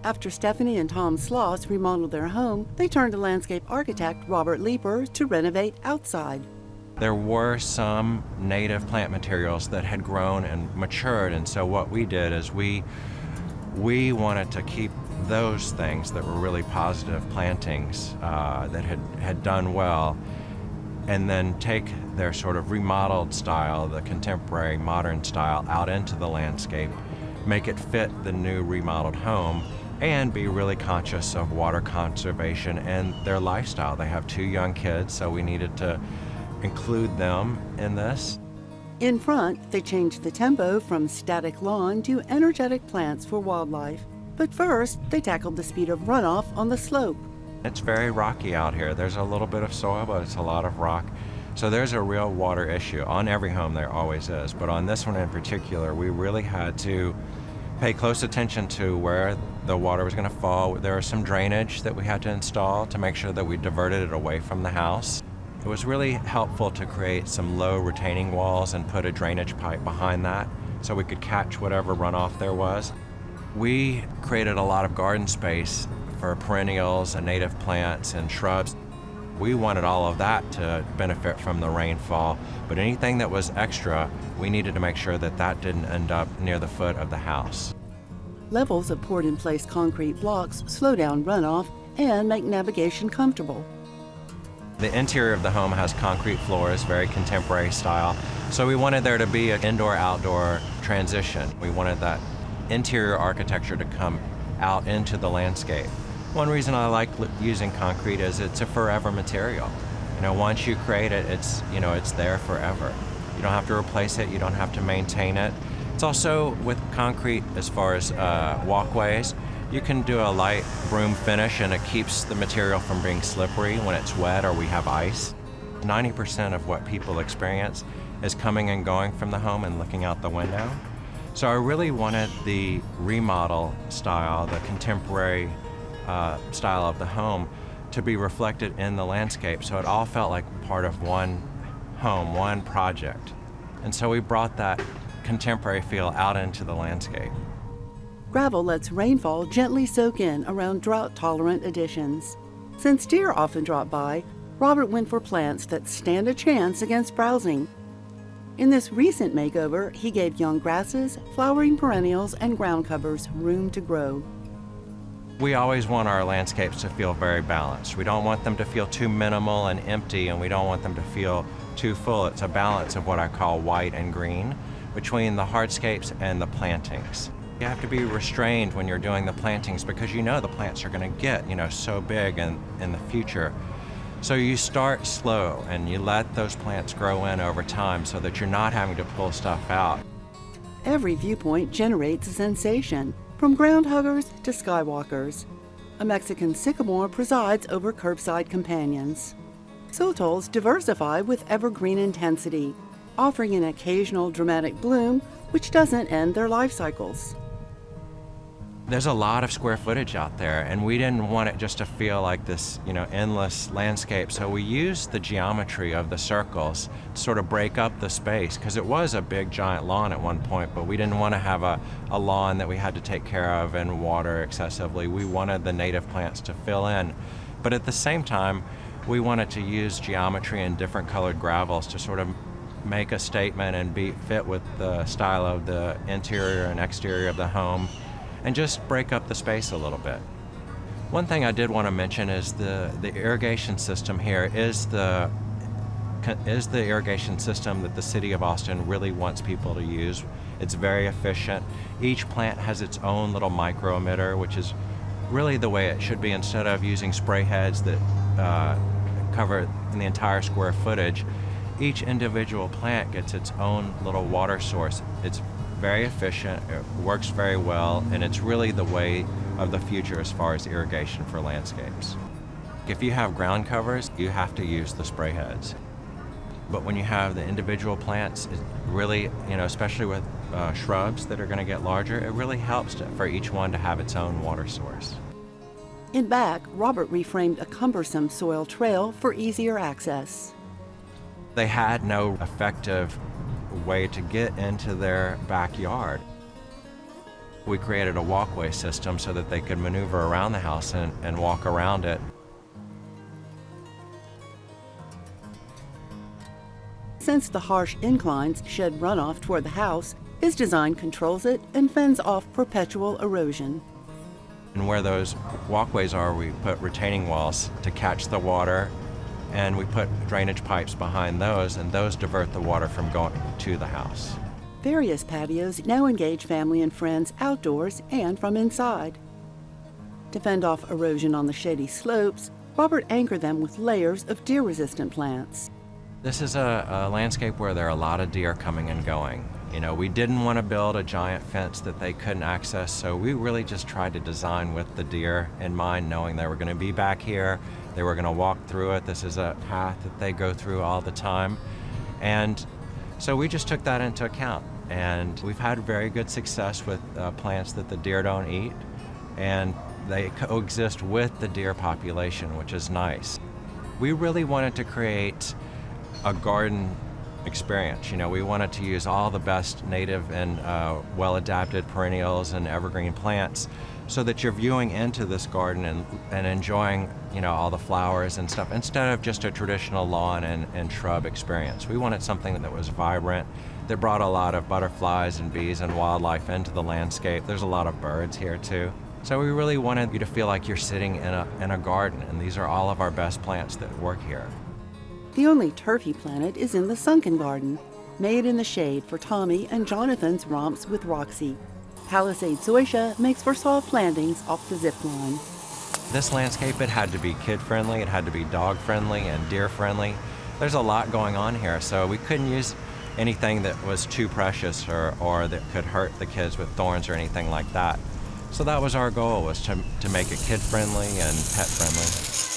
After Stephanie and Tom Sloss remodeled their home, they turned to landscape architect Robert Leeper to renovate outside. There were some native plant materials that had grown and matured, and so what we did is we wanted to keep those things that were really positive plantings that had done well, and then take their sort of remodeled style, the contemporary modern style, out into the landscape, make it fit the new remodeled home, and be really conscious of water conservation and their lifestyle. They have 2 young kids, so we needed to include them in this. In front, they changed the tempo from static lawn to energetic plants for wildlife. But first, they tackled the speed of runoff on the slope. It's very rocky out here. There's a little bit of soil, but it's a lot of rock. So there's a real water issue. On every home there always is, but on this one in particular, we really had to pay close attention to where the water was going to fall. There was some drainage that we had to install to make sure that we diverted it away from the house. It was really helpful to create some low retaining walls and put a drainage pipe behind that so we could catch whatever runoff there was. We created a lot of garden space for perennials and native plants and shrubs. We wanted all of that to benefit from the rainfall, but anything that was extra, we needed to make sure that that didn't end up near the foot of the house. Levels of poured-in-place concrete blocks slow down runoff and make navigation comfortable. The interior of the home has concrete floors, very contemporary style, so we wanted there to be an indoor-outdoor transition. We wanted that interior architecture to come out into the landscape. One reason I like using concrete is it's a forever material. Once you create it, it's there forever. You don't have to replace it, you don't have to maintain it. It's also with concrete, as far as walkways, you can do a light broom finish and it keeps the material from being slippery when it's wet or we have ice. 90% of what people experience is coming and going from the home and looking out the window. So I really wanted the remodel style, the contemporary style of the home, to be reflected in the landscape, so it all felt like part of one home, one project. And so we brought that contemporary feel out into the landscape. Gravel lets rainfall gently soak in around drought-tolerant additions. Since deer often drop by, Robert went for plants that stand a chance against browsing. In this recent makeover, he gave young grasses, flowering perennials, and ground covers room to grow. We always want our landscapes to feel very balanced. We don't want them to feel too minimal and empty, and we don't want them to feel too full. It's a balance of what I call white and green between the hardscapes and the plantings. You have to be restrained when you're doing the plantings because the plants are going to get so big in the future. So you start slow and you let those plants grow in over time so that you're not having to pull stuff out. Every viewpoint generates a sensation, from ground huggers to skywalkers. A Mexican sycamore presides over curbside companions. Sotols diversify with evergreen intensity, offering an occasional dramatic bloom which doesn't end their life cycles. There's a lot of square footage out there, and we didn't want it just to feel like this, endless landscape. So we used the geometry of the circles to sort of break up the space, because it was a big, giant lawn at one point, but we didn't want to have a lawn that we had to take care of and water excessively. We wanted the native plants to fill in. But at the same time, we wanted to use geometry and different colored gravels to sort of make a statement and fit with the style of the interior and exterior of the home, and just break up the space a little bit. One thing I did want to mention is the irrigation system here is the irrigation system that the city of Austin really wants people to use. It's very efficient. Each plant has its own little micro emitter, which is really the way it should be. Instead of using spray heads that cover the entire square footage, each individual plant gets its own little water source. It's very efficient, it works very well, and it's really the way of the future as far as irrigation for landscapes. If you have ground covers, you have to use the spray heads. But when you have the individual plants, it really, especially with shrubs that are going to get larger, it really helps for each one to have its own water source. In back, Robert reframed a cumbersome soil trail for easier access. They had no effective way to get into their backyard. We created a walkway system so that they could maneuver around the house and walk around it. Since the harsh inclines shed runoff toward the house, his design controls it and fends off perpetual erosion. And where those walkways are, we put retaining walls to catch the water, and we put drainage pipes behind those, and those divert the water from going to the house. Various patios now engage family and friends outdoors and from inside. To fend off erosion on the shady slopes, Robert anchored them with layers of deer-resistant plants. This is a landscape where there are a lot of deer coming and going. You know, we didn't want to build a giant fence that they couldn't access, so we really just tried to design with the deer in mind, knowing they were going to be back here, they were going to walk through it. This is a path that they go through all the time. And so we just took that into account. And we've had very good success with plants that the deer don't eat, and they coexist with the deer population, which is nice. We really wanted to create a garden experience. You know, we wanted to use all the best native and well-adapted perennials and evergreen plants so that you're viewing into this garden and enjoying, you know, all the flowers and stuff instead of just a traditional lawn and shrub experience. We wanted something that was vibrant, that brought a lot of butterflies and bees and wildlife into the landscape. There's a lot of birds here too. So we really wanted you to feel like you're sitting in a garden, and these are all of our best plants that work here. The only turfy planet is in the sunken garden, made in the shade for Tommy and Jonathan's romps with Roxy. Palisade zoysia makes for soft landings off the zip line. This landscape, it had to be kid-friendly, it had to be dog-friendly and deer-friendly. There's a lot going on here, so we couldn't use anything that was too precious or that could hurt the kids with thorns or anything like that. So that was our goal, was to make it kid-friendly and pet-friendly.